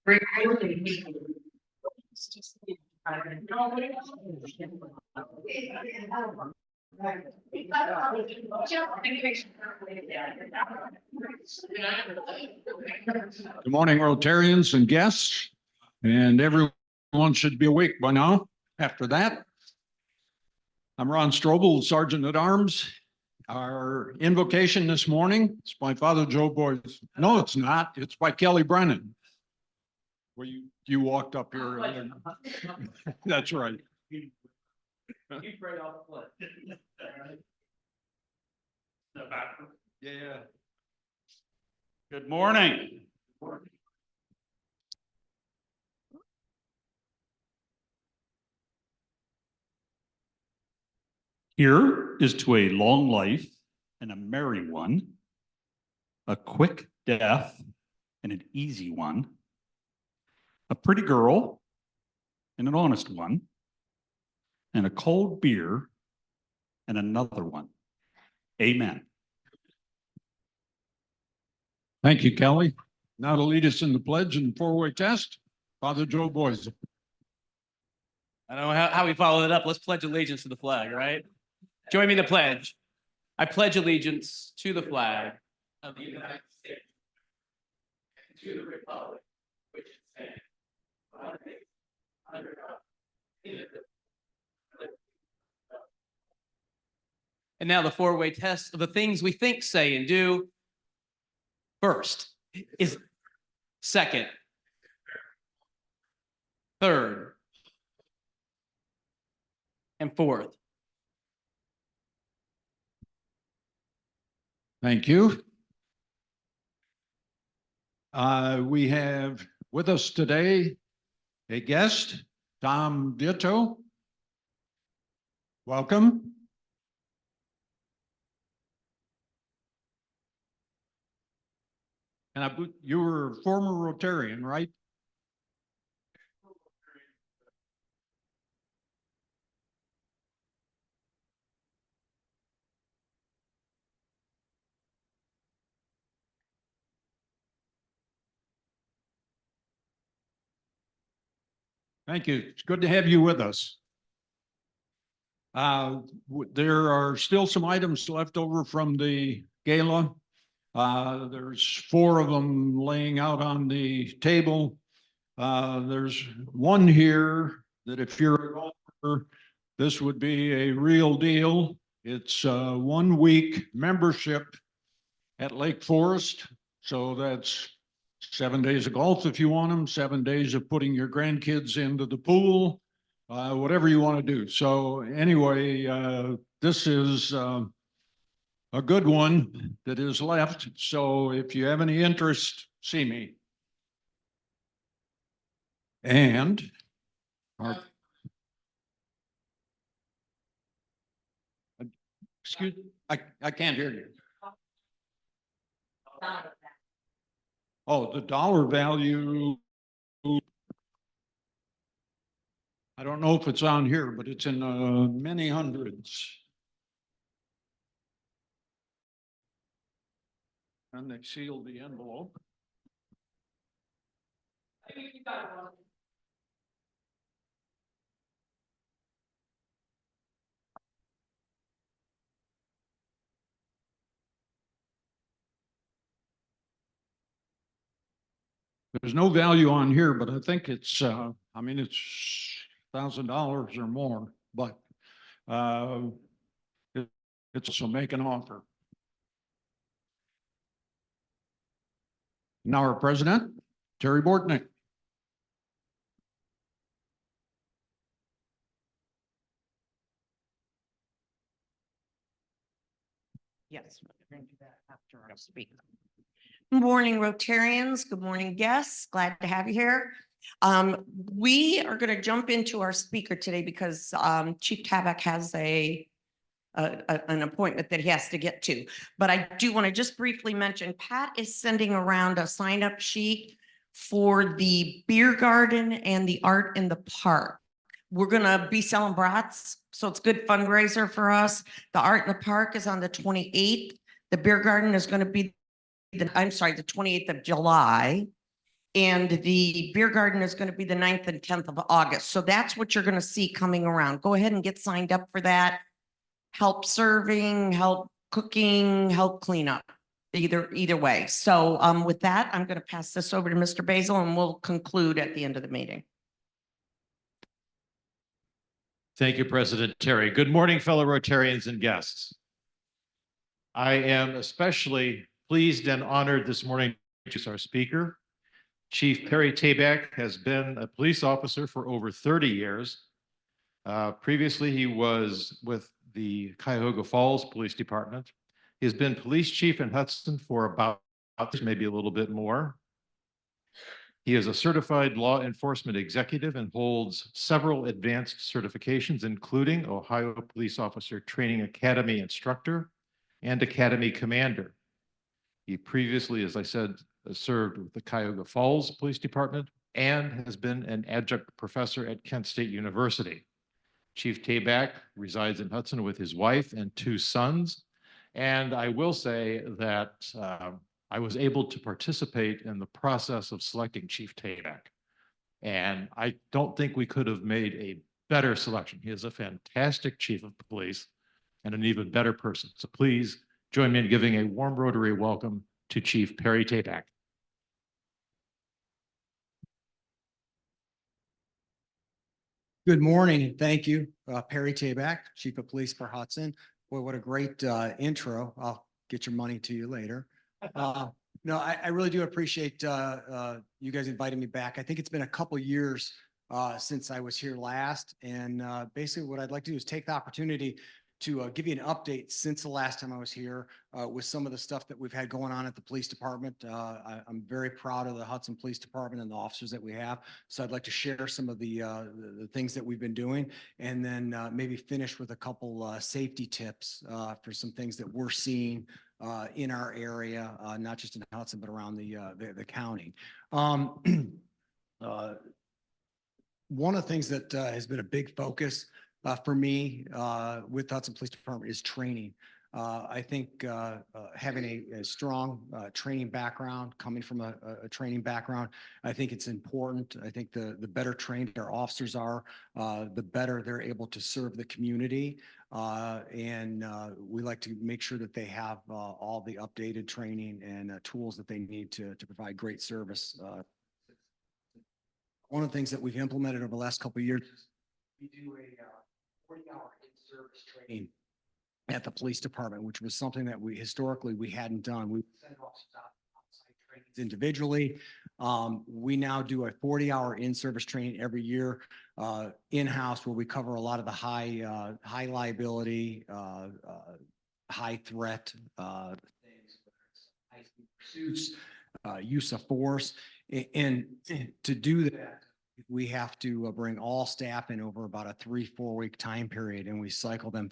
Good morning, Rotarians and guests, and everyone should be awake by now. After that, I'm Ron Strobel, Sergeant at Arms. Our invocation this morning is by Father Joe Boyce. No, it's not. It's by Kelly Brennan. Well, you walked up here. That's right. Yeah. Good morning. Here is to a long life and a merry one, a quick death and an easy one, a pretty girl and an honest one, and a cold beer and another one. Amen. Thank you, Kelly. Now to lead us in the pledge and four-way test, Father Joe Boyce. I don't know how we follow it up. Let's pledge allegiance to the flag, right? Join me in the pledge. I pledge allegiance to the flag of the United States and to the republic which stands one nation under God, indivisible. And now the four-way test of the things we think, say, and do. First is second, third, and fourth. Thank you. We have with us today a guest, Tom Ditto. Welcome. And you were a former Rotarian, right? Thank you. It's good to have you with us. There are still some items left over from the gala. There's 4 of them laying out on the table. There's one here that if you're a golfer, this would be a real deal. It's 1 week membership at Lake Forest. So that's 7 days of golf if you want them, 7 days of putting your grandkids into the pool, whatever you want to do. So anyway, this is a good one that is left. So if you have any interest, see me. And excuse, I can't hear you. Oh, the dollar value. I don't know if it's on here, but it's in many hundreds. And they sealed the envelope. There's no value on here, but I think it's, I mean, it's $1,000 or more, but it's also make an offer. Now our president, Terry Bortnick. Yes, we're going to do that after our speaker. Good morning, Rotarians. Good morning, guests. Glad to have you here. We are going to jump into our speaker today because Chief Tabak has an appointment that he has to get to. But I do want to just briefly mention, Pat is sending around a sign-up sheet for the beer garden and the art in the park. We're going to be selling brats, so it's a good fundraiser for us. The art in the park is on the 28th. The beer garden is going to be the 28th of July. And the beer garden is going to be the 9th and 10th of August. So that's what you're going to see coming around. Go ahead and get signed up for that. Help serving, help cooking, help cleanup, either way. So with that, I'm going to pass this over to Mr. Basil and we'll conclude at the end of the meeting. Thank you, President Terry. Good morning, fellow Rotarians and guests. I am especially pleased and honored this morning to introduce our speaker. Chief Perry Tabak has been a police officer for over 30 years. Previously, he was with the Cuyahoga Falls Police Department. He has been police chief in Hudson for about maybe a little bit more. He is a certified law enforcement executive and holds several advanced certifications, including Ohio Police Officer Training Academy instructor and Academy commander. He previously, as I said, served with the Cuyahoga Falls Police Department and has been an adjunct professor at Kent State University. Chief Tabak resides in Hudson with his wife and 2 sons. And I will say that I was able to participate in the process of selecting Chief Tabak. And I don't think we could have made a better selection. He is a fantastic chief of police and an even better person. So please join me in giving a warm Rotary welcome to Chief Perry Tabak. Good morning and thank you, Perry Tabak, Chief of Police for Hudson. Boy, what a great intro. I'll get your money to you later. No, I really do appreciate you guys inviting me back. I think it's been a couple years since I was here last. And basically what I'd like to do is take the opportunity to give you an update since the last time I was here with some of the stuff that we've had going on at the police department. I'm very proud of the Hudson Police Department and the officers that we have. So I'd like to share some of the things that we've been doing and then maybe finish with a couple safety tips for some things that we're seeing in our area, not just in Hudson, but around the county. One of the things that has been a big focus for me with Hudson Police Department is training. I think having a strong training background, coming from a training background, I think it's important. I think the better trained our officers are, the better they're able to serve the community. And we like to make sure that they have all the updated training and tools that they need to provide great service. One of the things that we've implemented over the last couple of years, we do a 40-hour in-service training at the police department, which was something that we historically hadn't done. We send officers out on-site trainings individually. We now do a 40-hour in-service training every year in-house, where we cover a lot of the high liability, high threat things, whether it's high-speed pursuits, use of force, and to do that, we have to bring all staff in over about a 3-4 week time period, and we cycle them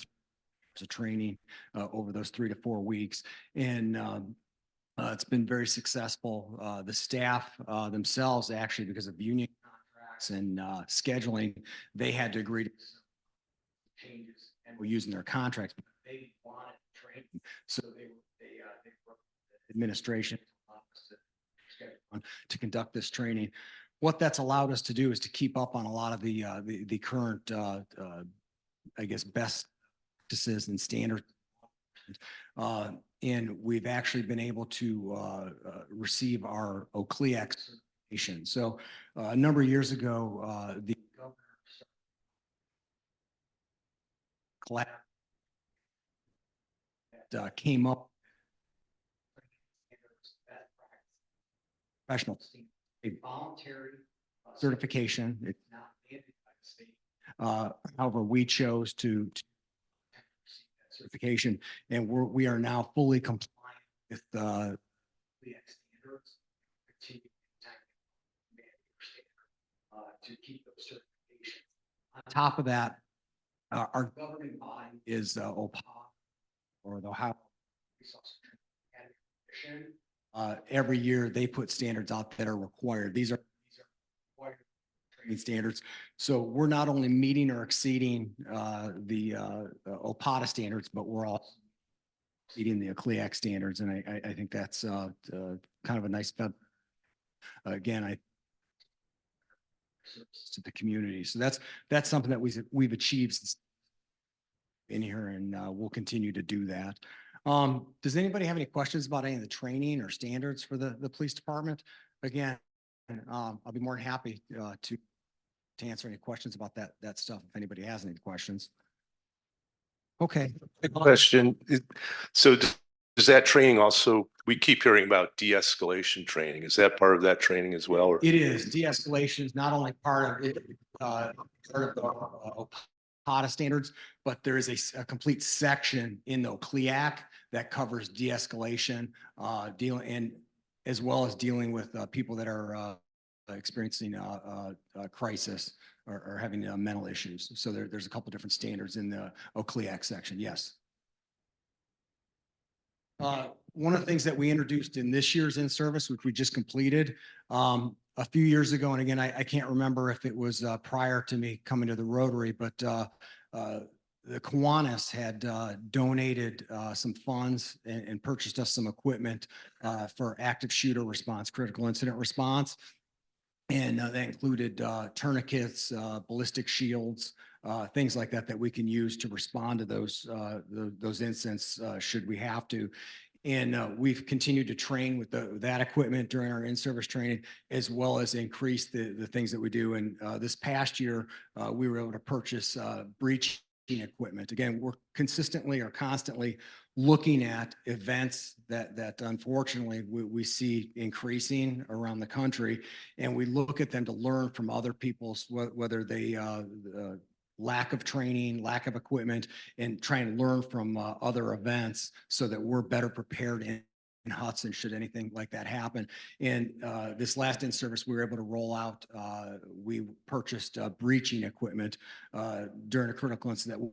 through training over those 3 to 4 weeks. And it's been very successful. The staff themselves, actually, because of union contracts and scheduling, they had to agree to changes and were using their contracts, but they wanted training, so they worked with the administration to conduct this training. What that's allowed us to do is to keep up on a lot of the current, I guess, best practices and standards. And we've actually been able to receive our OCLEAC certification. So a number of years ago, the governor came up professional a voluntary certification. It's not mandated by the state. However, we chose to receive that certification, and we are now fully compliant with the standards. Continue to keep those certifications. On top of that, our governing body is OPA, or the Ohio Police Officer Training Academy. Every year they put standards out that are required. These are required training standards. So we're not only meeting or exceeding the OPATA standards, but we're also meeting the OCLEAC standards. And I think that's kind of a nice again, to the community. So that's something that we've achieved in here, and we'll continue to do that. Does anybody have any questions about any of the training or standards for the police department? Again, I'll be more than happy to answer any questions about that stuff if anybody has any questions. Okay. Question. So does that training also, we keep hearing about de-escalation training. Is that part of that training as well? Or? It is. De-escalation is not only part of it, part of the OPATA standards, but there is a complete section in the OCLEAC that covers de-escalation, and as well as dealing with people that are experiencing a crisis or having mental issues. So there's a couple different standards in the OCLEAC section. Yes. One of the things that we introduced in this year's in-service, which we just completed a few years ago, and again, I can't remember if it was prior to me coming to the Rotary, but the Kiwanis had donated some funds and purchased us some equipment for active shooter response, critical incident response. And that included tourniquets, ballistic shields, things like that we can use to respond to those incidents should we have to. And we've continued to train with that equipment during our in-service training, as well as increase the things that we do. And this past year, we were able to purchase breaching equipment. Again, we're consistently or constantly looking at events that unfortunately we see increasing around the country, and we look at them to learn from other people's, whether they lack of training, lack of equipment, and try and learn from other events so that we're better prepared in Hudson should anything like that happen. And this last in-service, we were able to roll out, we purchased breaching equipment during a critical incident that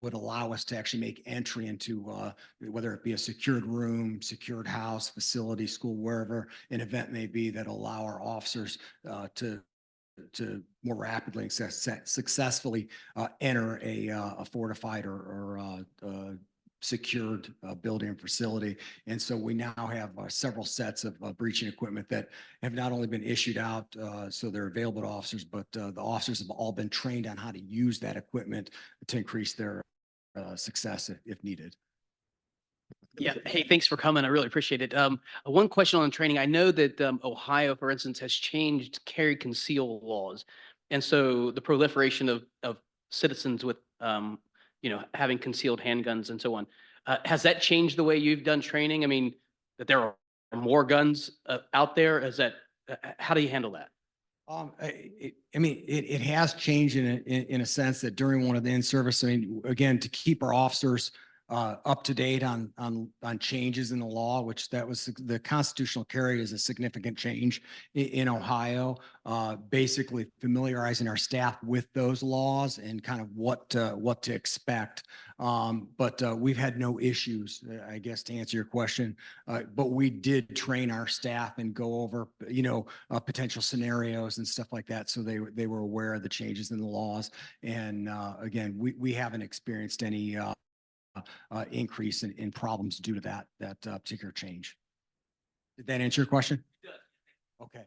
would allow us to actually make entry into whether it be a secured room, secured house, facility, school, wherever an event may be, that allow our officers to more rapidly and successfully enter a fortified or secured building and facility. And so we now have several sets of breaching equipment that have not only been issued out, so they're available to officers, but the officers have all been trained on how to use that equipment to increase their success if needed. Yeah. Hey, thanks for coming. I really appreciate it. One question on training. I know that Ohio, for instance, has changed carry conceal laws. And so the proliferation of citizens with, having concealed handguns and so on. Has that changed the way you've done training? I mean, that there are more guns out there? How do you handle that? It has changed in a sense that during one of the in-service, again, to keep our officers up to date on changes in the law, which that was the constitutional carry is a significant change in Ohio, basically familiarizing our staff with those laws and kind of what to expect. But we've had no issues, I guess, to answer your question. But we did train our staff and go over, potential scenarios and stuff like that. So they were aware of the changes in the laws. And again, we haven't experienced any increase in problems due to that particular change. Did that answer your question? It does. Okay.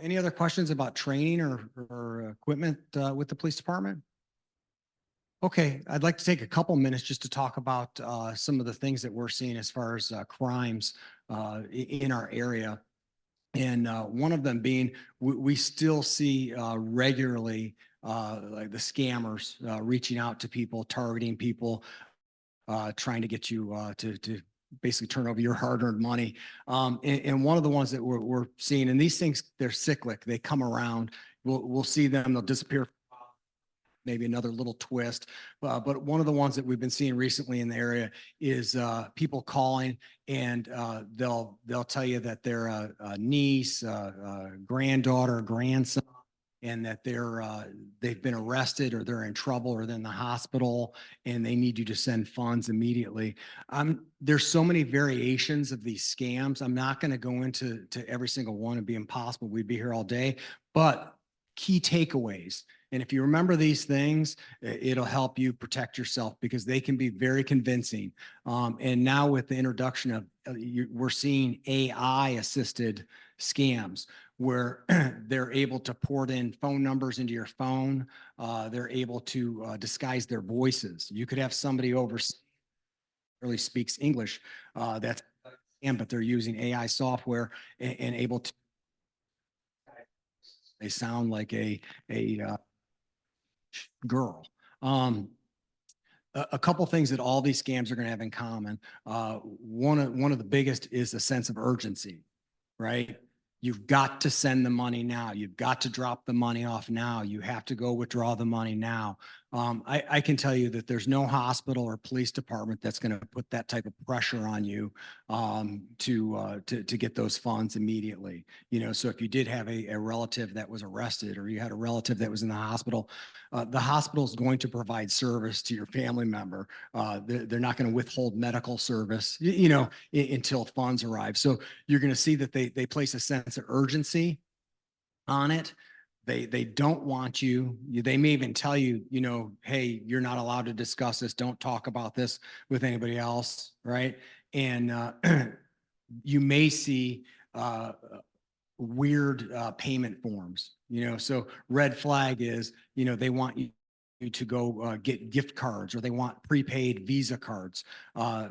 Any other questions about training or equipment with the police department? Okay, I'd like to take a couple minutes just to talk about some of the things that we're seeing as far as crimes in our area. And one of them being, we still see regularly like the scammers reaching out to people, targeting people, trying to get you to basically turn over your hard-earned money. And one of the ones that we're seeing, and these things, they're cyclic, they come around. We'll see them, they'll disappear, maybe another little twist. But one of the ones that we've been seeing recently in the area is people calling, and they'll tell you that they're a niece, granddaughter, grandson, and that they've been arrested or they're in trouble or they're in the hospital and they need you to send funds immediately. There's so many variations of these scams. I'm not going to go into every single one. It'd be impossible. We'd be here all day. But key takeaways. And if you remember these things, it'll help you protect yourself because they can be very convincing. And now with the introduction of, we're seeing AI assisted scams where they're able to port in phone numbers into your phone. They're able to disguise their voices. You could have somebody overseas really speaks English, that's, but they're using AI software and able to, they sound like a girl. A couple things that all these scams are going to have in common. One of the biggest is a sense of urgency, right? You've got to send the money now. You've got to drop the money off now. You have to go withdraw the money now. I can tell you that there's no hospital or police department that's going to put that type of pressure on you to get those funds immediately. You know, so if you did have a relative that was arrested or you had a relative that was in the hospital is going to provide service to your family member. They're not going to withhold medical service, you know, until funds arrive. So you're going to see that they place a sense of urgency on it. They don't want you. They may even tell you, you know, hey, you're not allowed to discuss this. Don't talk about this with anybody else, right? And you may see weird payment forms, you know. So red flag is, you know, they want you to go get gift cards or they want prepaid Visa cards.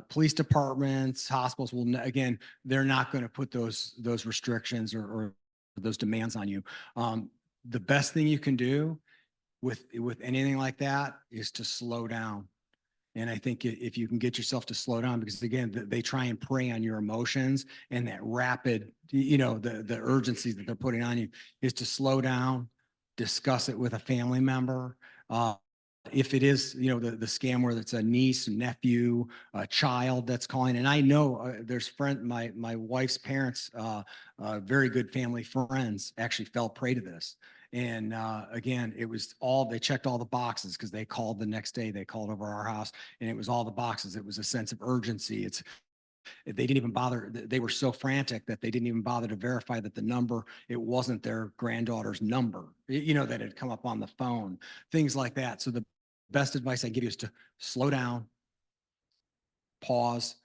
Police departments, hospitals will, again, they're not going to put those restrictions or those demands on you. The best thing you can do with anything like that is to slow down. And I think if you can get yourself to slow down, because again, they try and prey on your emotions and that rapid, you know, the urgency that they're putting on you, is to slow down, discuss it with a family member. If it is, you know, the scam where it's a niece, nephew, a child that's calling, and I know there's my wife's parents, very good family friends actually fell prey to this. And again, it was they checked all the boxes because they called the next day. They called over our house, and it was all the boxes. It was a sense of urgency. They didn't even bother. They were so frantic that they didn't even bother to verify that the number, it wasn't their granddaughter's number, you know, that had come up on the phone, things like that. So the best advice I give you is to slow down, pause,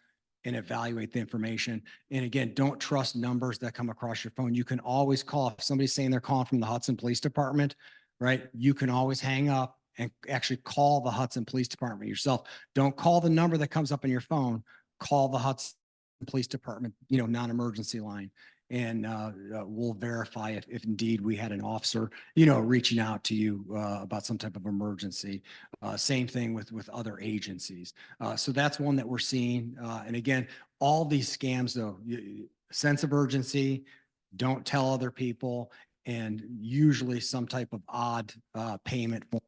and evaluate the information. And again, don't trust numbers that come across your phone. You can always call, if somebody's saying they're calling from the Hudson Police Department, right? You can always hang up and actually call the Hudson Police Department yourself. Don't call the number that comes up on your phone. Call the Hudson Police Department, you know, non-emergency line. And we'll verify if indeed we had an officer, you know, reaching out to you about some type of emergency. Same thing with other agencies. So that's one that we're seeing. And again, all these scams, though, sense of urgency, don't tell other people, and usually some type of odd payment form.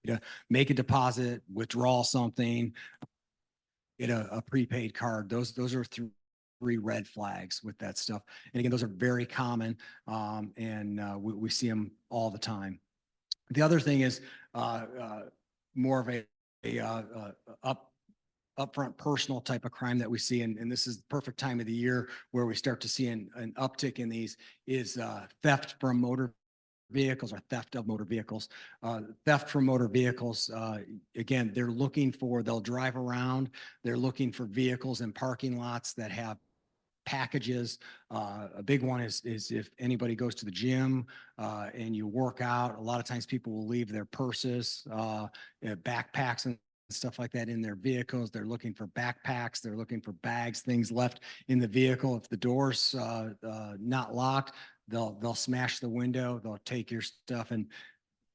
You know, make a deposit, withdraw something, get a prepaid card. Those are three red flags with that stuff. And again, those are very common, and we see them all the time. The other thing is more of a upfront personal type of crime that we see, and this is the perfect time of the year where we start to see an uptick in these, is theft from motor vehicles or theft of motor vehicles. Theft from motor vehicles, again, they'll drive around, they're looking for vehicles in parking lots that have packages. A big one is if anybody goes to the gym and you work out, a lot of times people will leave their purses, backpacks and stuff like that in their vehicles. They're looking for backpacks. They're looking for bags, things left in the vehicle. If the door's not locked, they'll smash the window. They'll take your stuff. And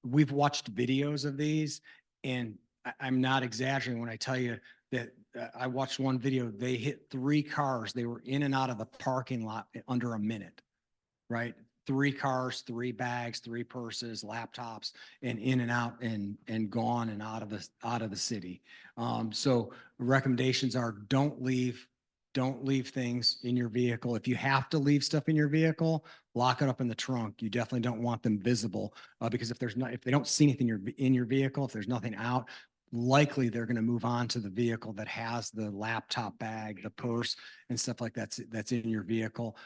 we've watched videos of these, and I'm not exaggerating when I tell you that I watched one video. They hit 3 cars. They were in and out of the parking lot in under a minute, right? 3 cars, 3 bags, 3 purses, laptops, and in and out and gone and out of the city. So recommendations are don't leave things in your vehicle. If you have to leave stuff in your vehicle, lock it up in the trunk. You definitely don't want them visible because if they don't see anything in your vehicle, if there's nothing out, likely they're going to move on to the vehicle that has the laptop bag, the purse, and stuff like that's in your vehicle.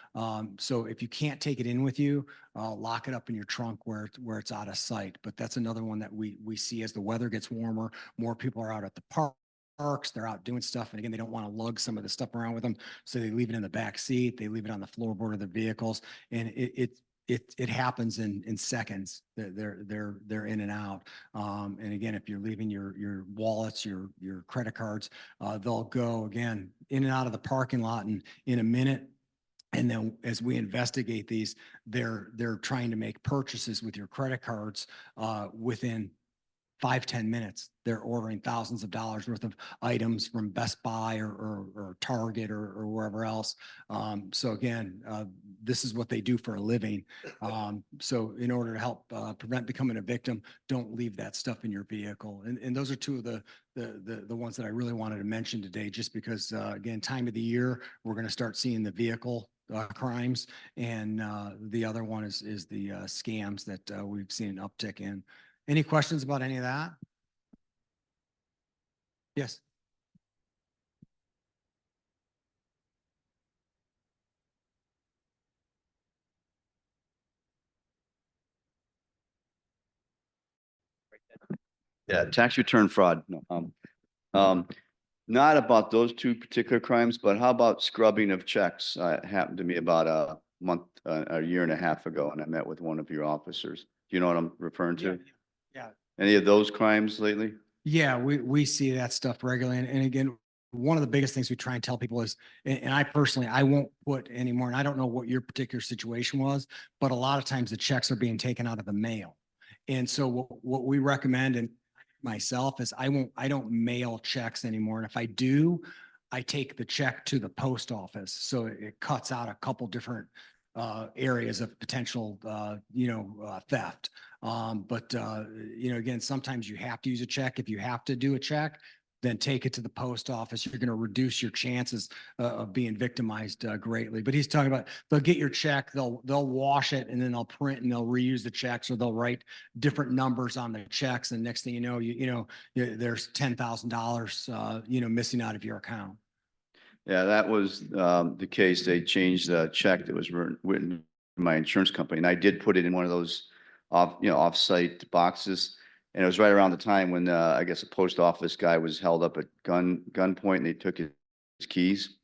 So if you can't take it in with you, lock it up in your trunk where it's out of sight. But that's another one that we see as the weather gets warmer, more people are out at the park. parks, they're out doing stuff. And again, they don't want to lug some of the stuff around with them. So they leave it in the back seat, they leave it on the floorboard of the vehicles. And it happens in seconds. They're in and out. And again, if you're leaving your wallets, your credit cards, they'll go again in and out of the parking lot in a minute. And then as we investigate these, they're trying to make purchases with your credit cards within 5-10 minutes. They're ordering thousands of dollars worth of items from Best Buy or Target or wherever else. So again, this is what they do for a living. So in order to help prevent becoming a victim, don't leave that stuff in your vehicle. And those are two of the ones that I really wanted to mention today, just because again, time of the year, we're going to start seeing the vehicle crimes, and the other one is the scams that we've seen an uptick in. Any questions about any of that? Yes. Yeah, tax return fraud. No, not about those two particular crimes, but how about scrubbing of checks? It happened to me about a year and a half ago, and I met with one of your officers. Do you know what I'm referring to? Yeah. Any of those crimes lately? Yeah, we see that stuff regularly. And again, one of the biggest things we try and tell people is, and I personally, I won't put anymore, and I don't know what your particular situation was, but a lot of times the checks are being taken out of the mail. And so what we recommend, and myself, is I don't mail checks anymore. And if I do, I take the check to the post office. So it cuts out a couple different areas of potential, theft. But again, sometimes you have to use a check. If you have to do a check, then take it to the post office. You're going to reduce your chances of being victimized greatly. But he's talking about, they'll get your check, they'll wash it, and then they'll print and they'll reuse the checks, or they'll write different numbers on the checks. And next thing you know, there's $10,000, missing out of your account. Yeah, that was the case. They changed the check that was written to my insurance company, and I did put it in one of those off-site boxes. And it was right around the time when I guess a post office guy was held up at gunpoint, and they took his keys.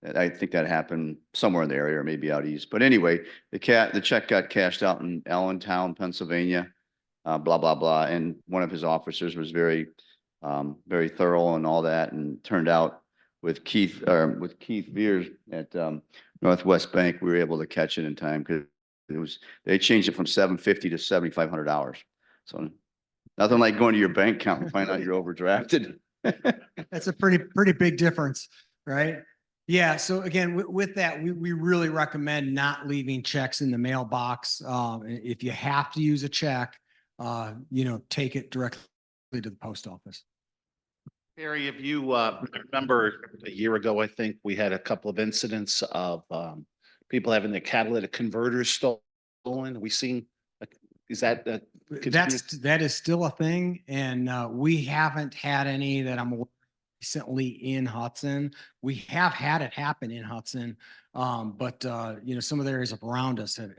And I think that happened somewhere in the area, or maybe out east. But anyway, the check got cashed out in Allentown, Pennsylvania. Blah blah blah. And one of his officers was very thorough and all that, and turned out with Keith Beers at Northwest Bank, we were able to catch it in time, because they changed it from $750 to $7,500. So nothing like going to your bank account and find out you're overdrafted. That's a pretty big difference, right? Yeah. So again, with that, we really recommend not leaving checks in the mailbox. If you have to use a check, take it directly to the post office. Barry, if you remember a year ago, I think we had a couple of incidents of people having their catalytic converters stolen. We seen, is that That is still a thing, and we haven't had any that I'm aware of recently in Hudson. We have had it happen in Hudson, but some of the areas around us have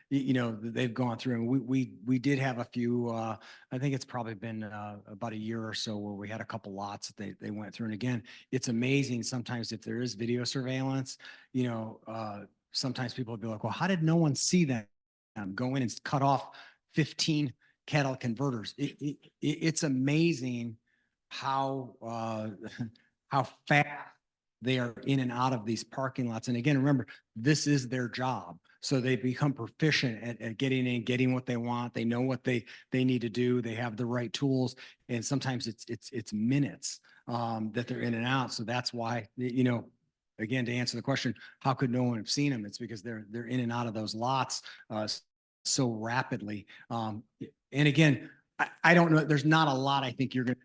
they've gone through, and we did have a few. I think it's probably been about a year or so where we had a couple lots that they went through. And again, it's amazing sometimes if there is video surveillance. Sometimes people will be like, "Well, how did no one see that?" Go in and cut off 15 catalytic converters. It's amazing how fast they are in and out of these parking lots. And again, remember, this is their job. So they become proficient at getting in, getting what they want. They know what they need to do. They have the right tools. And sometimes it's minutes that they're in and out. So that's why, again, to answer the question, how could no one have seen them? It's because they're in and out of those lots so rapidly. And again, I don't know, there's not a lot I think you're going to,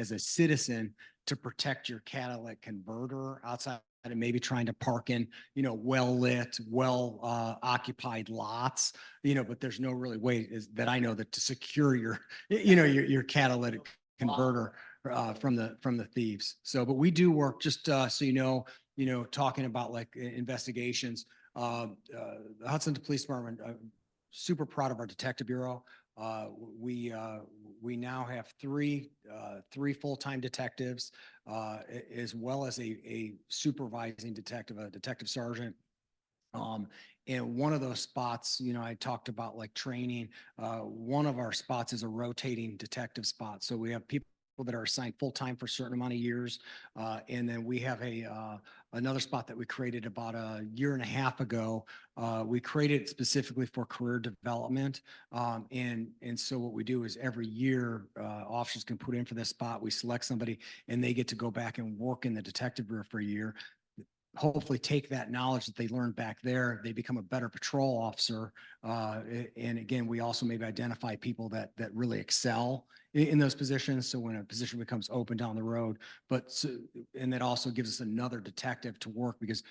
as a citizen, to protect your catalytic converter outside of maybe trying to park in, well-lit, occupied lots, but there's no really way that I know that to secure your, your catalytic converter from the thieves. So, but we do work, just so talking about like investigations. The Hudson Police Department, super proud of our detective bureau. We we now have three full-time detectives, as well as a supervising detective, a detective sergeant. And one of those spots, I talked about like training. One of our spots is a rotating detective spot. So we have people that are assigned full-time for a certain amount of years. And then we have another spot that we created about a year and a half ago. We created it specifically for career development. And so what we do is every year, officers can put in for this spot. We select somebody and they get to go back and work in the detective bureau for a year. Hopefully take that knowledge that they learned back there, they become a better patrol officer. And again, we also maybe identify people that really excel in those positions. So when a position becomes open down the road, and that also gives us another detective to work because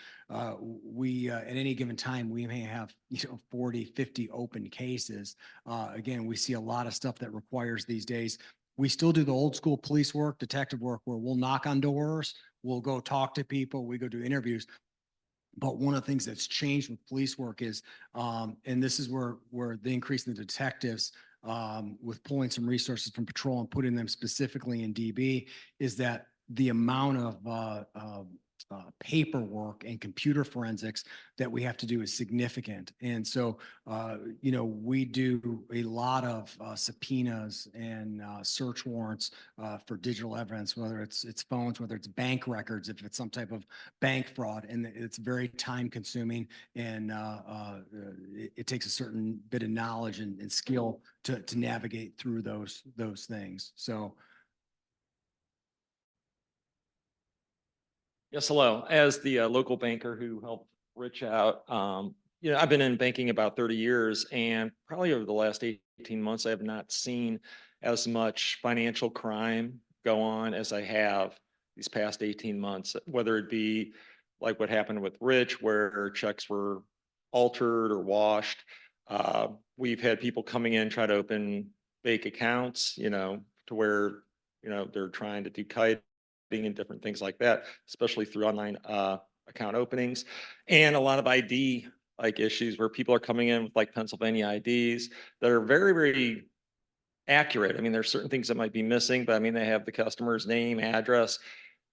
we at any given time, we may have 40, 50 open cases. Again, we see a lot of stuff that requires these days. We still do the old school police work, detective work, where we'll knock on doors, we'll go talk to people, we go do interviews. But one of the things that's changed with police work is, and this is where the increase in the detectives, with pulling some resources from patrol and putting them specifically in DB, is that the amount of paperwork and computer forensics that we have to do is significant. And so, we do a lot of subpoenas and search warrants for digital evidence, whether it's phones, whether it's bank records, if it's some type of bank fraud, and it's very time consuming, and it takes a certain bit of knowledge and skill to navigate through those things. So Yes, hello. As the local banker who helped Rich out, I've been in banking about 30 years, and probably over the last 18 months, I have not seen as much financial crime go on as I have these past 18 months, whether it be like what happened with Rich, where checks were altered or washed. We've had people coming in, try to open fake accounts, to where, they're trying to do kiting and different things like that, especially through online account openings, and a lot of ID like issues where people are coming in with like Pennsylvania IDs that are very, very accurate. I mean, there's certain things that might be missing, but I mean, they have the customer's name, address,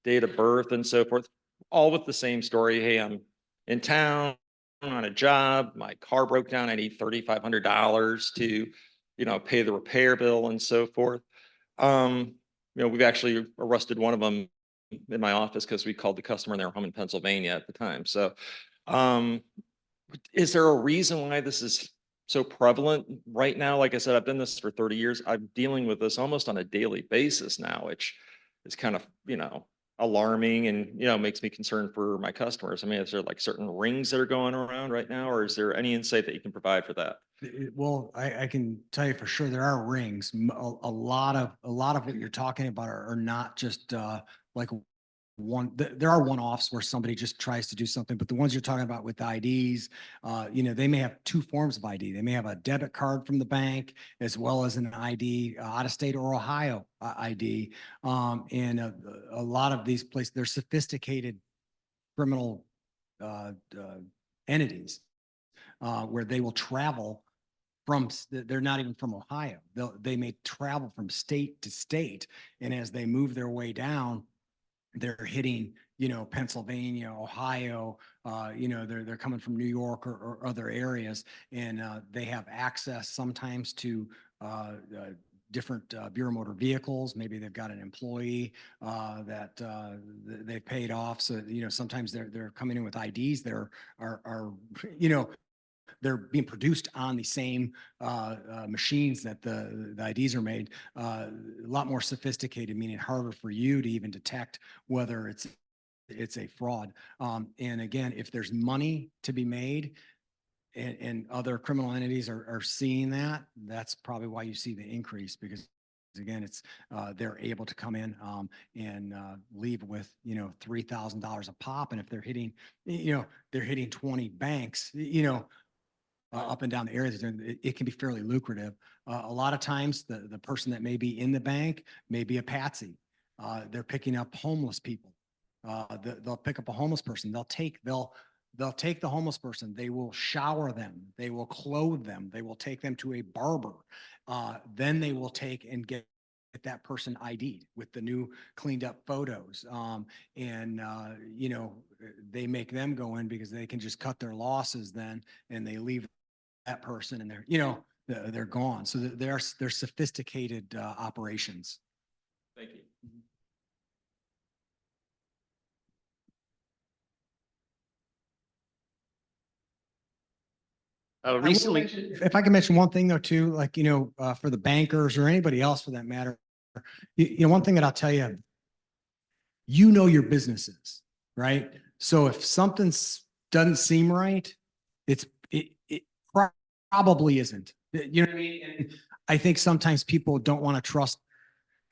date of birth, and so forth, all with the same story. Hey, I'm in town on a job, my car broke down, I need $3,500 to, pay the repair bill and so forth. We've actually arrested one of them in my office because we called the customer and they were home in Pennsylvania at the time. So, is there a reason why this is so prevalent right now? Like I said, I've done this for 30 years. I'm dealing with this almost on a daily basis now, which is kind of, alarming and, makes me concerned for my customers. I mean, is there like certain rings that are going around right now, or is there any insight that you can provide for that? Well, I can tell you for sure there are rings. A lot of what you're talking about are not just like there are one-offs where somebody just tries to do something, but the ones you're talking about with IDs, they may have two forms of ID. They may have a debit card from the bank as well as an ID, out of state or Ohio ID. And a lot of these places, they're sophisticated criminal entities where they will travel they're not even from Ohio. They may travel from state to state. And as they move their way down, they're hitting, Pennsylvania, Ohio, they're coming from New York or other areas, and they have access sometimes to different Bureau motor vehicles. Maybe they've got an employee that they paid off. So, sometimes they're coming in with IDs that are they're being produced on the same machines that the IDs are made, a lot more sophisticated, meaning harder for you to even detect whether it's a fraud. And again, if there's money to be made and other criminal entities are seeing that, that's probably why you see the increase, because again, it's they're able to come in and leave with $3,000 a pop, and if they're hitting 20 banks, up and down the areas, it can be fairly lucrative. A lot of times the person that may be in the bank may be a patsy. They're picking up homeless people. They'll pick up a homeless person. they'll take the homeless person, they will shower them, they will clothe them, they will take them to a barber. Then they will take and get that person ID'd with the new cleaned up photos. You know, they make them go in because they can just cut their losses then, and they leave that person and they're, you know, they're gone. So they're sophisticated operations. Thank you. I will Recently, mention- If I can mention one thing though, too, like, you know, for the bankers or anybody else for that matter, you know, one thing that I'll tell you, you know, your businesses, right? So if something's doesn't seem right, it probably isn't. You know what I mean? And I think sometimes people don't want to trust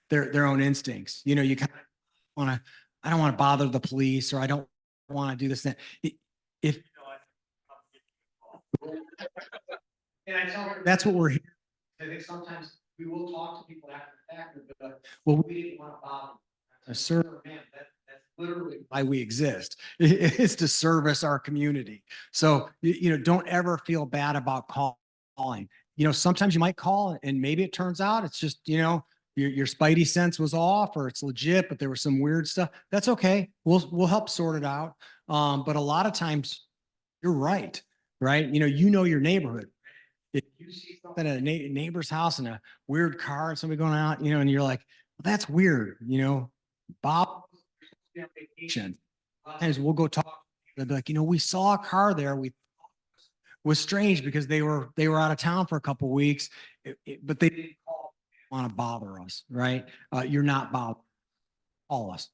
their own instincts. You know, you kind of want to, I don't want to bother the police, or I don't want to do this, that. If and I tell her that's what we're here. I think sometimes we will talk to people after the fact, and be like, well, we didn't want to bother. Sir, man, that's literally why we exist. It's to service our community. So, you know, don't ever feel bad about calling. You know, sometimes you might call and maybe it turns out it's just, you know, your spidey sense was off, or it's legit, but there was some weird stuff. That's okay. We'll help sort it out. But a lot of times you're right, right? You know your neighborhood. If you see something at a neighbor's house and a weird car and somebody going out, you know, and you're like, well, that's weird, you know, Bob on vacation. A lot of times we'll go talk. They'll be like, you know, we saw a car there. We was strange because they were out of town for a couple of weeks, but they didn't want to bother us, right? You're not bothered. All us.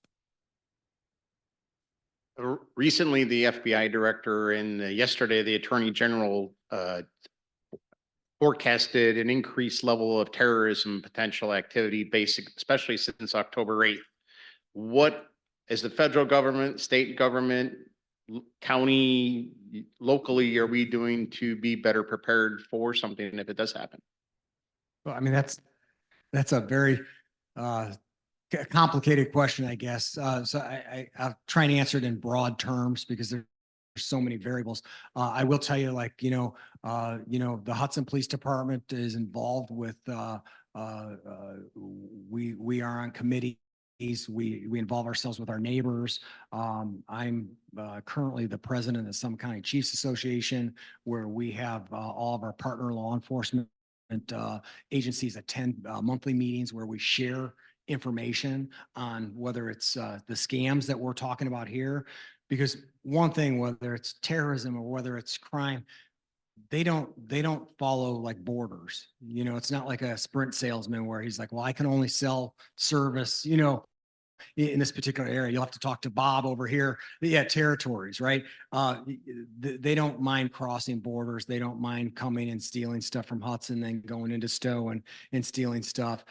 recently, the FBI director and yesterday, the Attorney General forecasted an increased level of terrorism potential activity, especially since October 8th. What is the federal government, state government, county, locally, are we doing to be better prepared for something if it does happen? Well, I mean, that's a very complicated question, I guess. So I'll try and answer it in broad terms because there's so many variables. I will tell you, like, you know, the Hudson Police Department is involved with, we are on committees. We involve ourselves with our neighbors. I'm currently the president of the Summit County Chiefs Association, where we have all of our partner law enforcement agencies attend monthly meetings where we share information on whether it's the scams that we're talking about here. Because one thing, whether it's terrorism or whether it's crime, they don't follow like borders. You know, it's not like a Sprint salesman where he's like, well, I can only sell service, you know, in this particular area. You'll have to talk to Bob over here. Yeah, territories, right? They don't mind crossing borders. They don't mind coming and stealing stuff from Hudson, then going into Stowe and stealing stuff.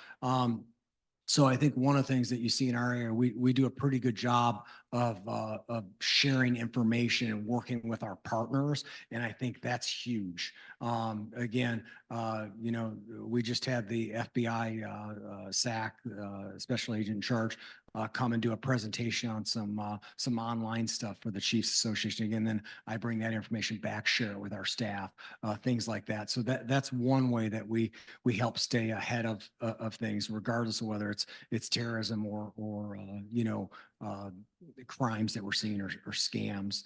So I think one of the things that you see in our area, we do a pretty good job of sharing information and working with our partners. And I think that's huge. Again, you know, we just had the FBI SAC, Special Agent in Charge, come and do a presentation on some online stuff for the Chiefs Association. Again, then I bring that information back, share it with our staff, things like that. So that's one way that we help stay ahead of things, regardless of whether it's terrorism or you know, crimes that we're seeing or scams.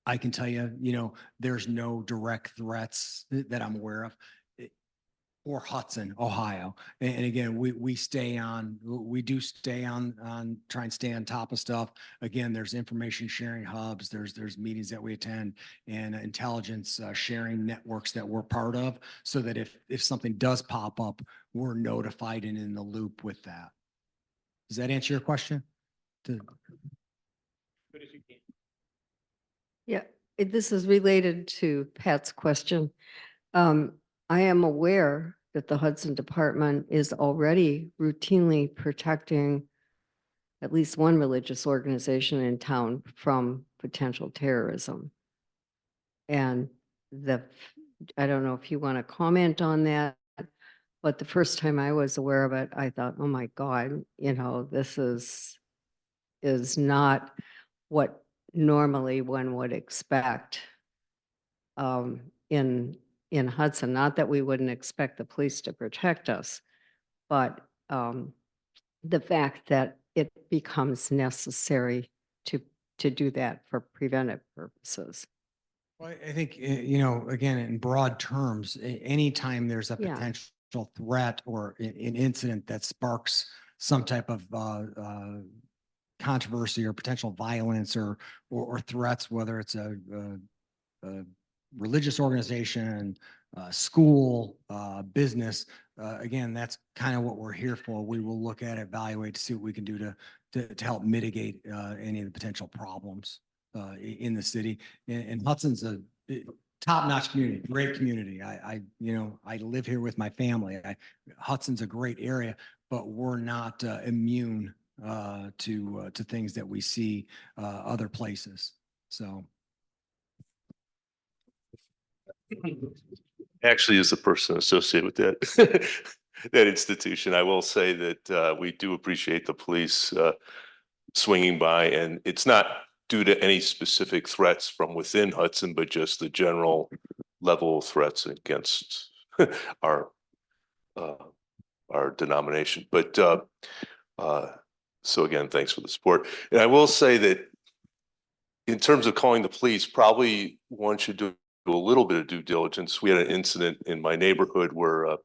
I can tell you, you know, there's no direct threats that I'm aware of, or Hudson, Ohio. And again, we do stay on, try and stay on top of stuff. Again, there's information sharing hubs, there's meetings that we attend, and intelligence sharing networks that we're part of, so that if something does pop up, we're notified and in the loop with that. Does that answer your question? Yeah, this is related to Pat's question. I am aware that the Hudson Department is already routinely protecting at least one religious organization in town from potential terrorism. And I don't know if you want to comment on that, but the first time I was aware of it, I thought, oh my God, you know, this is not what normally one would expect in Hudson. Not that we wouldn't expect the police to protect us, but the fact that it becomes necessary to do that for preventive purposes. Well, I think, you know, again, in broad terms, anytime there's a Yeah. potential threat or an incident that sparks some type of controversy or potential violence or threats, whether it's a religious organization, school, business, again, that's kind of what we're here for. We will look at, evaluate, to see what we can do to help mitigate any of the potential problems in the city. And Hudson's a top-notch community, great community. You know, I live here with my family. Hudson's a great area, but we're not immune to things that we see other places. So. Actually, as a person associated with that, that institution, I will say that we do appreciate the police swinging by, and it's not due to any specific threats from within Hudson, but just the general level of threats against our denomination. But so again, thanks for the support. And I will say that in terms of calling the police, probably one should do a little bit of due diligence. We had an incident in my neighborhood where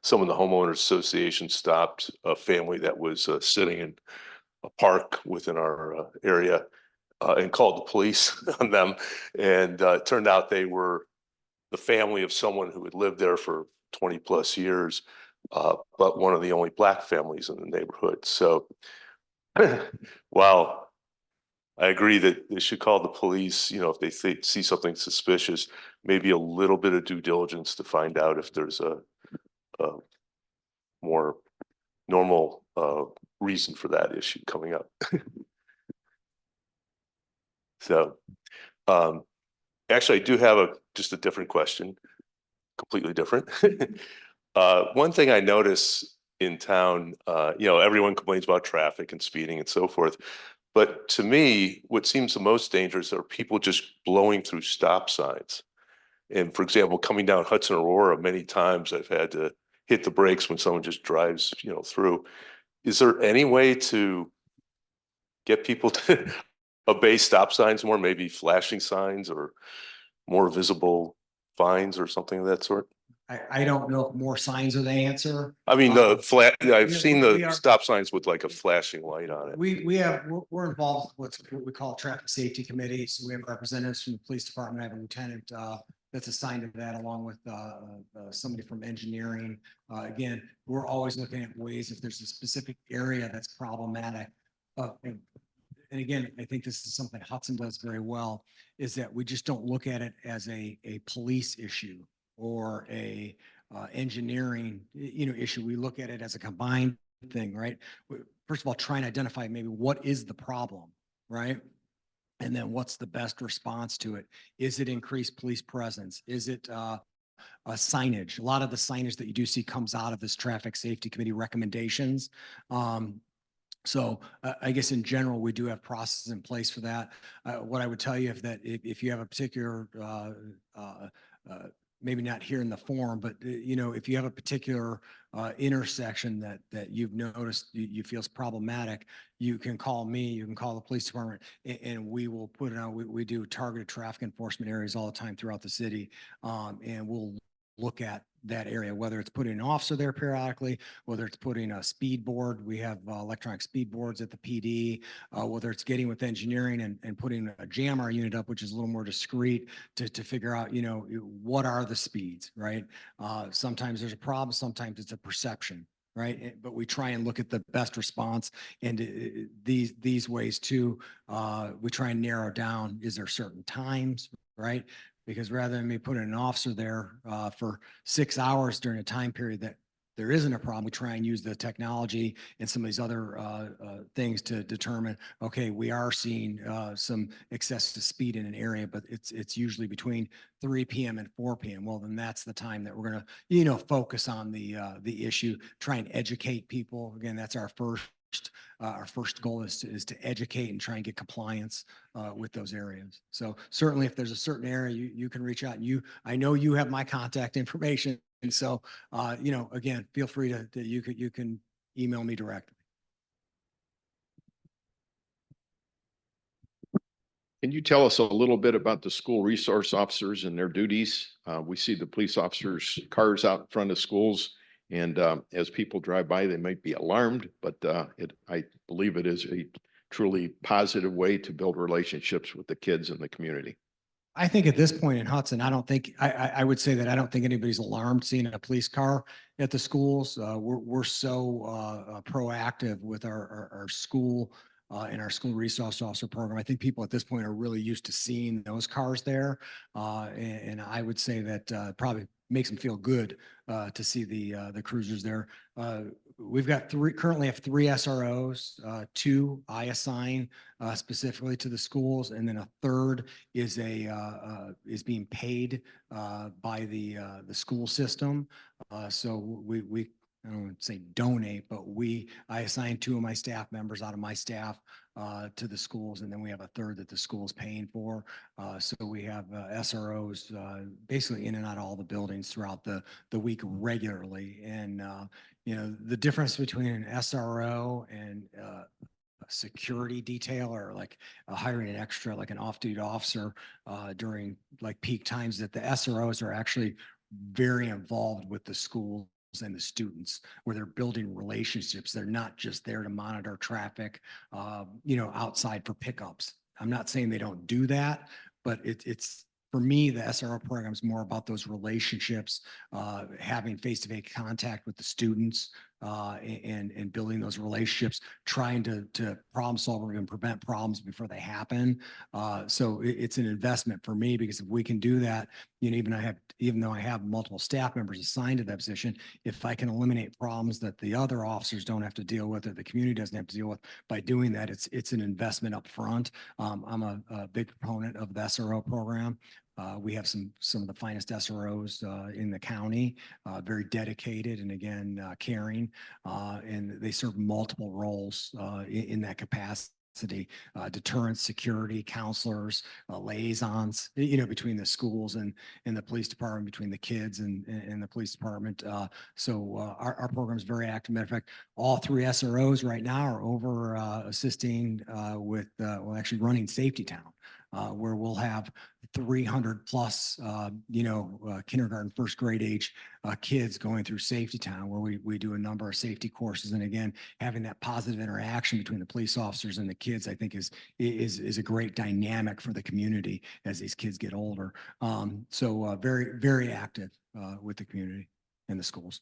some of the homeowners association stopped a family that was sitting in a park within our area and called the police on them. And it turned out they were the family of someone who had lived there for 20 plus years, but one of the only Black families in the neighborhood. So while I agree that they should call the police, you know, if they see something suspicious, maybe a little bit of due diligence to find out if there's a more normal reason for that issue coming up. So actually, I do have just a different question, completely different. One thing I notice in town, you know, everyone complains about traffic and speeding and so forth. But to me, what seems the most dangerous are people just blowing through stop signs. And for example, coming down Hudson Aurora, many times I've had to hit the brakes when someone just drives, you know, through. Is there any way to get people to obey stop signs more, maybe flashing signs or more visible fines or something of that sort? I don't know if more signs are the answer. I mean, the I've we- seen we the are- stop signs with like a flashing light on it. We're involved with what we call traffic safety committee. So we have representatives from the police department. I have a lieutenant that's assigned to that, along with somebody from engineering. Again, we're always looking at ways if there's a specific area that's problematic. And again, I think this is something Hudson does very well, is that we just don't look at it as a police issue or a engineering, you know, issue. We look at it as a combined thing, right? First of all, try and identify maybe what is the problem, right? And then what's the best response to it? Is it increased police presence? Is it signage? A lot of the signage that you do see comes out of this traffic safety committee recommendations. So I guess in general, we do have processes in place for that. What I would tell you if you have a particular, maybe not here in the forum, but you know, if you have a particular intersection that you've noticed you feel is problematic, you can call me, you can call the police department, and we will put it on. We do targeted traffic enforcement areas all the time throughout the city, and we'll look at that area, whether it's putting an officer there periodically, whether it's putting a speed board. We have electronic speed boards at the PD, whether it's getting with engineering and putting a jammer unit up, which is a little more discreet to figure out, you know, what are the speeds, right? Sometimes there's a problem, sometimes it's a perception, right? But we try and look at the best response, and these ways too, we try and narrow down, is there certain times, right? Because rather than me putting an officer there for 6 hours during a time period that there isn't a problem, we try and use the technology and some of these other things to determine, okay, we are seeing some excessive speed in an area, but it's usually between 3 p.m. and 4 p.m. Well, then that's the time that we're going to, you know, focus on the issue, try and educate people. Again, that's our first our first goal is to educate and try and get compliance with those areas. So certainly if there's a certain area, you can reach out, and I know you have my contact information. And so, again, feel free you can email me directly. Can you tell us a little bit about the school resource officers and their duties? We see the police officers' cars out in front of schools, and as people drive by, they might be alarmed, but I believe it is a truly positive way to build relationships with the kids in the community. I think at this point in Hudson, I would say that I don't think anybody's alarmed seeing a police car at the schools. We're so proactive with our school and our school resource officer program. I think people at this point are really used to seeing those cars there. And I would say that probably makes them feel good to see the cruisers there. We've got currently have three SROs, two I assign specifically to the schools, and then a third is being paid by the school system. So we I don't want to say donate, but I assign two of my staff members out of my staff to the schools, and then we have a third that the school is paying for. So we have SROs basically in and out of all the buildings throughout the week regularly. And the difference between an SRO and a security detail, or like hiring an extra, like an off-duty officer during like peak times, that the SROs are actually very involved with the schools and the students, where they're building relationships. They're not just there to monitor traffic, outside for pickups. I'm not saying they don't do that, but it's for me, the SRO program is more about those relationships, having face-to-face contact with the students, and building those relationships, trying to problem solve or even prevent problems before they happen. So it's an investment for me, because if we can do that, even though I have multiple staff members assigned to that position, if I can eliminate problems that the other officers don't have to deal with, or the community doesn't have to deal with, by doing that, it's an investment up front. I'm a big proponent of the SRO program. We have some of the finest SROs in the county, very dedicated and, again, caring, and they serve multiple roles in that capacity. Deterrence, security, counselors, liaisons, between the schools and the police department, between the kids and the police department. So our program is very active. Matter of fact, all three SROs right now are over assisting with, actually running Safety Town, where we'll have 300 plus, kindergarten, first grade age kids going through Safety Town, where we do a number of safety courses. And again, having that positive interaction between the police officers and the kids, I think is a great dynamic for the community as these kids get older. So very, very active with the community and the schools.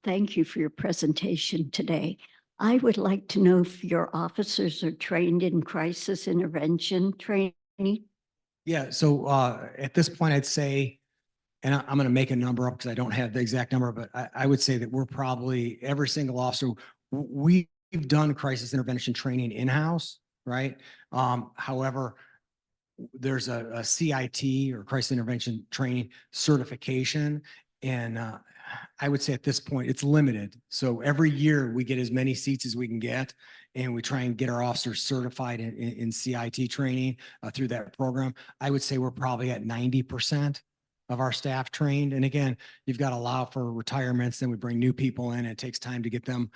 Thank you for your presentation today. I would like to know if your officers are trained in crisis intervention training. Yeah, so at this point, I'd say, and I'm going to make a number up because I don't have the exact number, but I would say that we're probably, every single officer, we've done crisis intervention training in-house, right? However, there's a CIT, or crisis intervention training certification. And I would say at this point, it's limited. So every year we get as many seats as we can get, and we try and get our officers certified in CIT training through that program. I would say we're probably at 90% of our staff trained. And again, you've got to allow for retirements. Then we bring new people in. It takes time to get them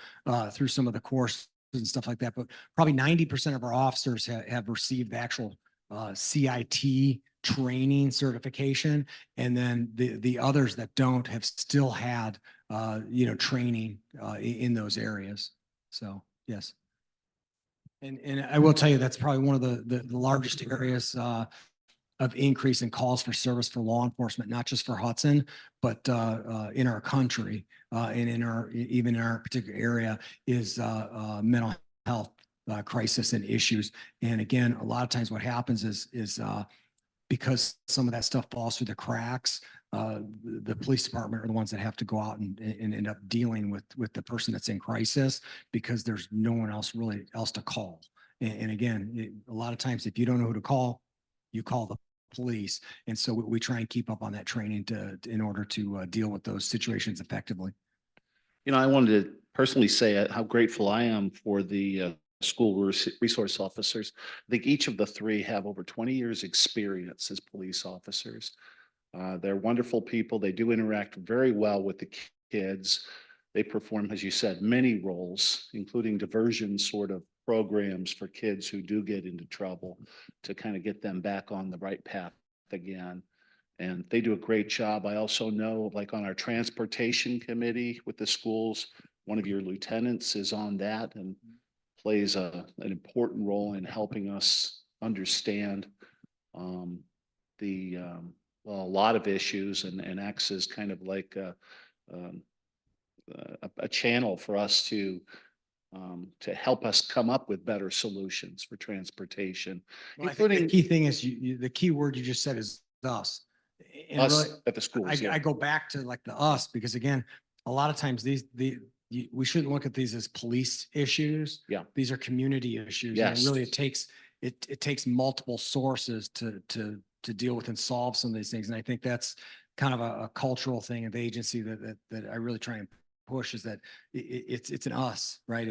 through some of the courses and stuff like that. But probably 90% of our officers have received the actual CIT training certification. And then the others that don't have still had, training in those areas. So, yes. And I will tell you, that's probably one of the largest areas of increase in calls for service for law enforcement, not just for Hudson, but in our country and even in our particular area, is mental health crisis and issues. And again, a lot of times what happens is because some of that stuff falls through the cracks, the police department are the ones that have to go out and end up dealing with the person that's in crisis, because there's no one else to call. And again, a lot of times, if you don't know who to call, you call the police. And so we try and keep up on that training in order to deal with those situations effectively. You know, I wanted to personally say how grateful I am for the school resource officers. I think each of the three have over 20 years' experience as police officers. They're wonderful people. They do interact very well with the kids. They perform, as you said, many roles, including diversion sort of programs for kids who do get into trouble to kind of get them back on the right path again. And they do a great job. I also know, like on our transportation committee with the schools, one of your lieutenants is on that and plays an important role in helping us understand well, a lot of issues and acts as kind of like a channel for us to help us come up with better solutions for transportation, Well, I think the including key thing is the key word you just said is us. And really, us at the schools. I go back to like the us, because again, a lot of times we shouldn't look at these as police issues. Yeah. These are community issues. Yes. And really it takes multiple sources to deal with and solve some of these things. And I think that's kind of a cultural thing of the agency that I really try and push, is that it's an us, right?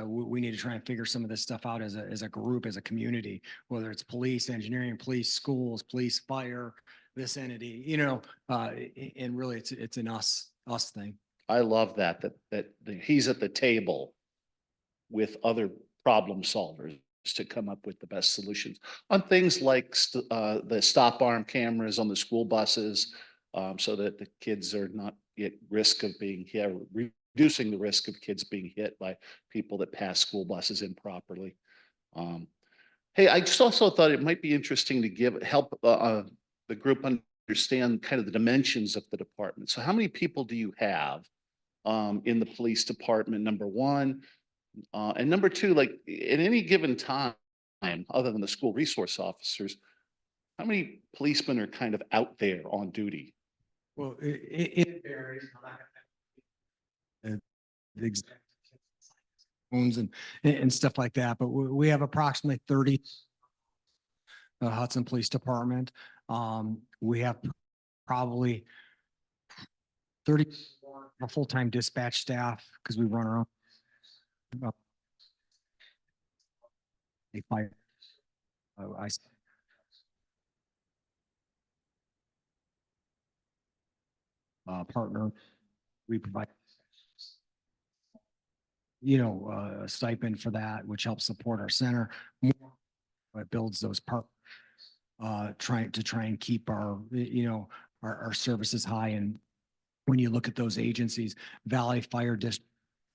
We need to try and figure some of this stuff out as a group, as a community, whether it's police, engineering, police, schools, police, fire, this entity, and really it's an us thing. I love that he's at the table with other problem solvers to come up with the best solutions on things like the stop arm cameras on the school buses, so that the kids are not at risk of being hit, reducing the risk of kids being hit by people that pass school buses improperly. Hey, I just also thought it might be interesting to help the group understand kind of the dimensions of the department. So how many people do you have in the police department, number one? And number two, like at any given time, other than the school resource officers, how many policemen are kind of out there on duty? Well, it varies. The exact phones and stuff like that, but we have approximately 30 Hudson Police Department. We have probably 30 full-time dispatch staff, because we run our own. Partner, we provide a stipend for that, which helps support our center. It builds those trying and keep our services high. And when you look at those agencies, Valley Fire District,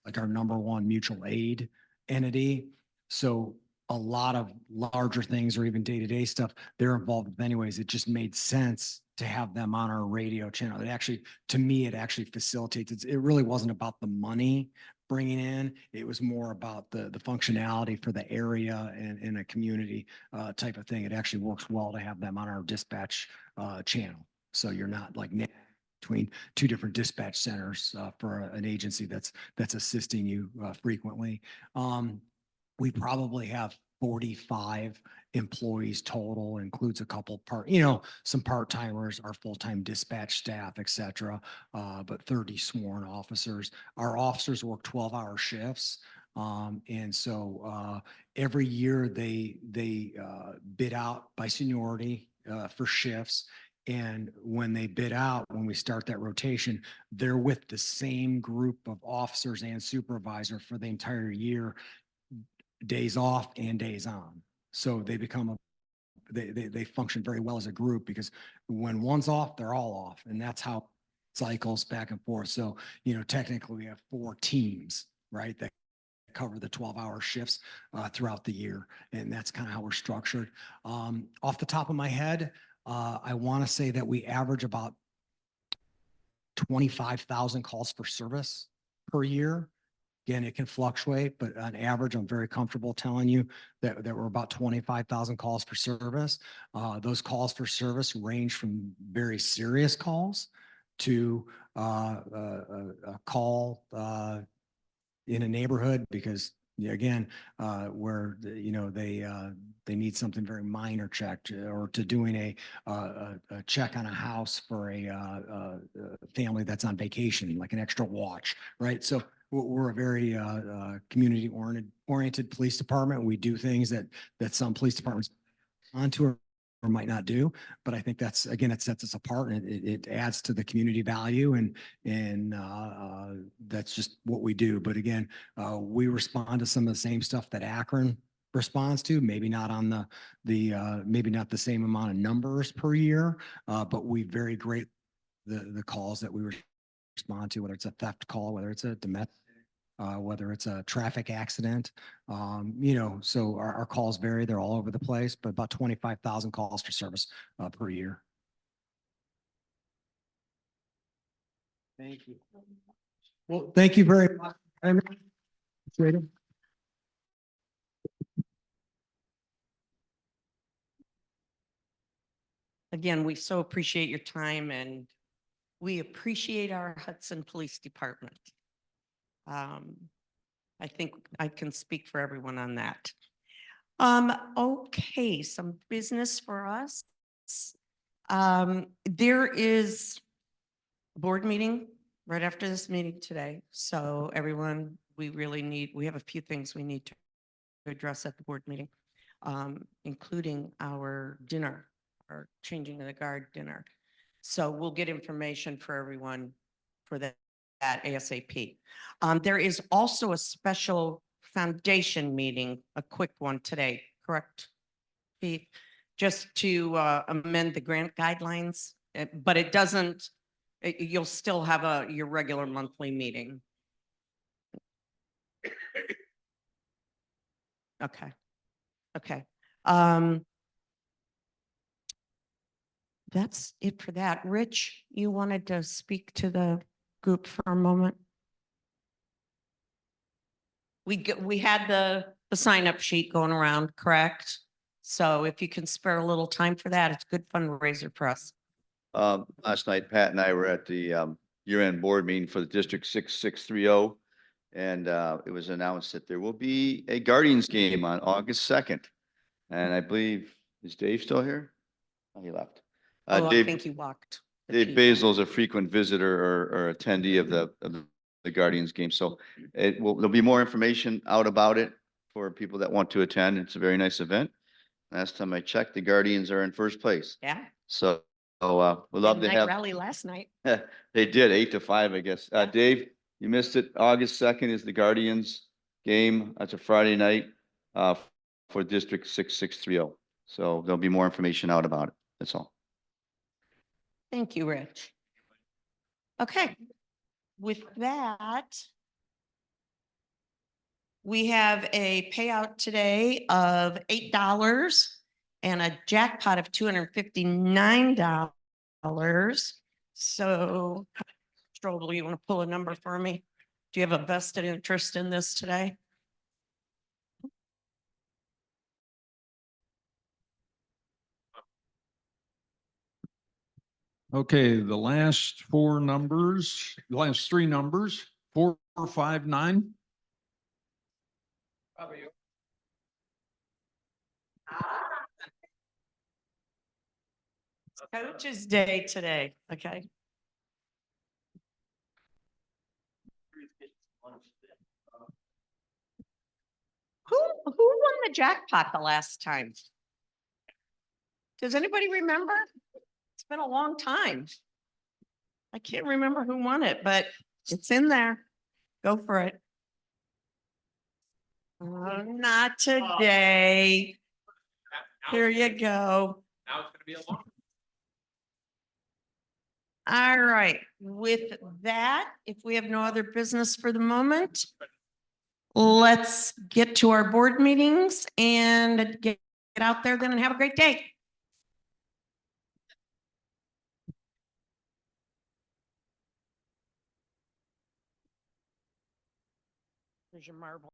like our number one mutual aid entity. So a lot of larger things, or even day-to-day stuff, they're involved with anyways. It just made sense to have them on our radio channel. To me, it actually facilitates. It really wasn't about the money bringing in. It was more about the functionality for the area and in a community type of thing. It actually works well to have them on our dispatch channel. So you're not like between two different dispatch centers for an agency that's assisting you frequently. We probably have 45 employees total, includes a couple some part-timers, our full-time dispatch staff, et cetera, but 30 sworn officers. Our officers work 12-hour shifts. And so every year they bid out by seniority for shifts. And when they bid out, when we start that rotation, they're with the same group of officers and supervisor for the entire year, days off and days on. So they become they function very well as a group, because when one's off, they're all off. And that's how it cycles back and forth. So, technically we have 4 teams, right, that cover the 12-hour shifts throughout the year. And that's kind of how we're structured. Off the top of my head, I want to say that we average about 25,000 calls for service per year. Again, it can fluctuate, but on average, I'm very comfortable telling you that we're about 25,000 calls for service. Those calls for service range from very serious calls to a call in a neighborhood because yeah, again, where, they need something very minor checked or to doing a check on a house for a family that's on vacation, like an extra watch, right? So we're a very community oriented police department. We do things that some police departments onto or might not do. But I think that's, again, it sets us apart and it adds to the community value and that's just what we do. But again, we respond to some of the same stuff that Akron responds to, maybe not on maybe not the same amount of numbers per year, but we very great the calls that we respond to, whether it's a theft call, whether it's a domestic, whether it's a traffic accident. So our calls vary. They're all over the place, but about 25,000 calls for service per year. Thank you. Well, thank you very much. Appreciate it. Again, we so appreciate your time and we appreciate our Hudson Police Department. I think I can speak for everyone on that. Okay, some business for us. There is a board meeting right after this meeting today. So everyone, we have a few things we need to address at the board meeting, including our dinner, our changing of the guard dinner. So we'll get information for everyone for that ASAP. There is also a special foundation meeting, a quick one today, correct? Pete? Just to amend the grant guidelines, but it doesn't, you'll still have your regular monthly meeting. Okay. Okay. That's it for that. Rich, you wanted to speak to the group for a moment? We had the sign up sheet going around, correct? So if you can spare a little time for that, it's a good fundraiser for us. Last night, Pat and I were at the year-end board meeting for the District 6630. And it was announced that there will be a Guardians game on August 2nd. And I believe, is Dave still here? Oh, he left. Oh, I Dave, think he walked. Dave Basil is a frequent visitor or attendee of the Guardians game. So there'll be more information out about it for people that want to attend. It's a very nice event. Last time I checked, the Guardians are in first place. Yeah. So we'd love to Night have. rally last night. They did 8-5, I guess. Dave, you missed it. August 2nd is the Guardians game. That's a Friday night for District 6630. So there'll be more information out about it. That's all. Thank you, Rich. Okay. With that, we have a payout today of $8 and a jackpot of $259. So, Strobel, you want to pull a number for me? Do you have a vested interest in this today? Okay, the last three numbers, 459. Coach's Day today, okay? Who won the jackpot the last time? Does anybody remember? It's been a long time. I can't remember who won it, but it's in there. Go for it. Oh, not today. Here you go. Now it's gonna be a long. All right, with that, if we have no other business for the moment, let's get to our board meetings and get out there then and have a great day. There's your marble.